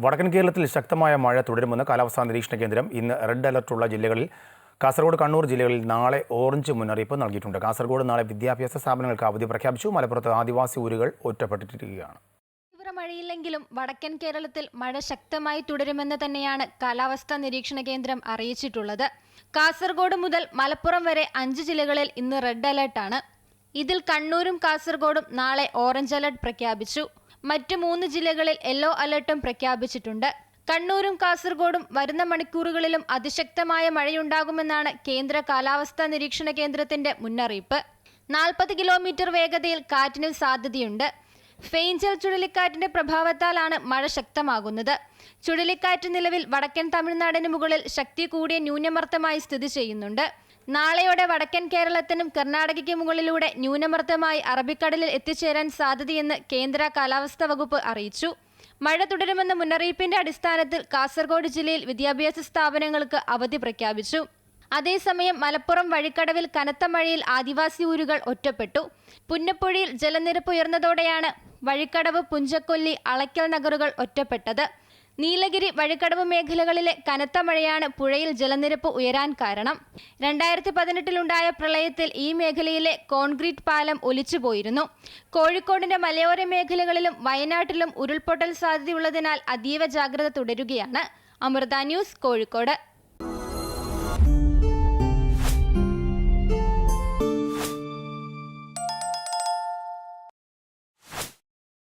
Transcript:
വടക്കൻ കേരളത്തിൽ ശക്തമായ മഴ തുടരുമെന്ന് കാലാവസ്ഥാ നിരീക്ഷണ കേന്ദ്രം ഇന്ന് റെഡ് അലർട്ടുള്ള ജില്ലകളിൽ കാസർഗോഡ്, കണ്ണൂർ ജില്ലകളിൽ നാളെ ഓറഞ്ച് മുന്നറിയിപ്പ് നൽകിയിട്ടുണ്ട്. കാസർഗോഡ് നാളെ വിദ്യാഭ്യാസ സ്ഥാപനങ്ങൾക്ക് അവധി പ്രഖ്യാപിച്ചു. മലപ്പുറത്ത് ആദിവാസി ഊരുകൾ ഒറ്റപ്പെട്ടിരിക്കുകയാണ്. തീവ്ര മഴയില്ലെങ്കിലും വടക്കൻ കേരളത്തിൽ മഴ ശക്തമായി തുടരുമെന്ന് തന്നെയാണ് കാലാവസ്ഥാ നിരീക്ഷണ കേന്ദ്രം അറിയിച്ചിട്ടുള്ളത്. കാസർഗോഡ് മുതൽ മലപ്പുറം വരെ 5 ജില്ലകളിൽ ഇന്ന് റെഡ് അലർട്ടാണ്. ഇതിൽ കണ്ണൂരും കാസർഗോഡും നാളെ ഓറഞ്ച് അലർട്ട് പ്രഖ്യാപിച്ചു. മറ്റ് 3 ജില്ലകളിൽ യെല്ലോ അലർട്ടും പ്രഖ്യാപിച്ചിട്ടുണ്ട്. കണ്ണൂരും കാസർഗോഡും വരുന്ന മണിക്കൂറുകളിലും അതിശക്തമായ മഴയുണ്ടാകുമെന്നാണ് കേന്ദ്ര കാലാവസ്ഥാ നിരീക്ഷണ കേന്ദ്രത്തിന്റെ മുന്നറിയിപ്പ്. 40 കിലോമീറ്റർ വേഗതയിൽ കാറ്റിന് സാധ്യതയുണ്ട്. ഫെയ്ഞ്ചൽ ചുഴലിക്കാറ്റിന്റെ പ്രഭാവത്താലാണ് മഴ ശക്തമാകുന്നത്. ചുഴലിക്കാറ്റ് നിലവിൽ വടക്കൻ തമിഴ്നാടിന് മുകളിൽ ശക്തി കൂടിയ ന്യൂനമർദ്ദമായി സ്ഥിതി ചെയ്യുന്നുണ്ട്. നാളെയോടെ വടക്കൻ കേരളത്തിനും കർണാടകയ്ക്ക് മുകളിലൂടെ ന്യൂനമർദ്ദമായി അറബിക്കടലിൽ എത്തിച്ചേരാൻ സാധ്യതയെന്ന് കേന്ദ്ര കാലാവസ്ഥാ വകുപ്പ് അറിയിച്ചു. മഴ തുടരുമെന്ന മുന്നറിയിപ്പിന്റെ അടിസ്ഥാനത്തിൽ കാസർഗോഡ് ജില്ലയിൽ വിദ്യാഭ്യാസ സ്ഥാപനങ്ങൾക്ക് അവധി പ്രഖ്യാപിച്ചു. അതേസമയം മലപ്പുറം വഴിക്കടവിൽ കനത്ത മഴയിൽ ആദിവാസി ഊരുകൾ ഒറ്റപ്പെട്ടു. പുന്നപ്പുഴയിൽ ജലനിരപ്പ് ഉയർന്നതോടെയാണ് വഴിക്കടവ്, പുഞ്ചക്കൊല്ലി, അളയ്ക്കൽ നഗറുകൾ ഒറ്റപ്പെട്ടത്. നീലഗിരി, വഴിക്കടവ് മേഖലകളിലെ കനത്ത മഴയാണ് പുഴയിൽ ജലനിരപ്പ് ഉയരാൻ കാരണം. 2018-ലുണ്ടായ പ്രളയത്തിൽ ഈ മേഖലയിലെ കോൺക്രീറ്റ് പാലം ഒലിച്ചുപോയിരുന്നു. കോഴിക്കോടിന്റെ മലയോര മേഖലകളിലും വയനാട്ടിലും ഉരുൾപൊട്ടൽ സാധ്യതയുള്ളതിനാൽ അതീവ ജാഗ്രത തുടരുകയാണ്. അമൃത ന്യൂസ്, കോഴിക്കോട്.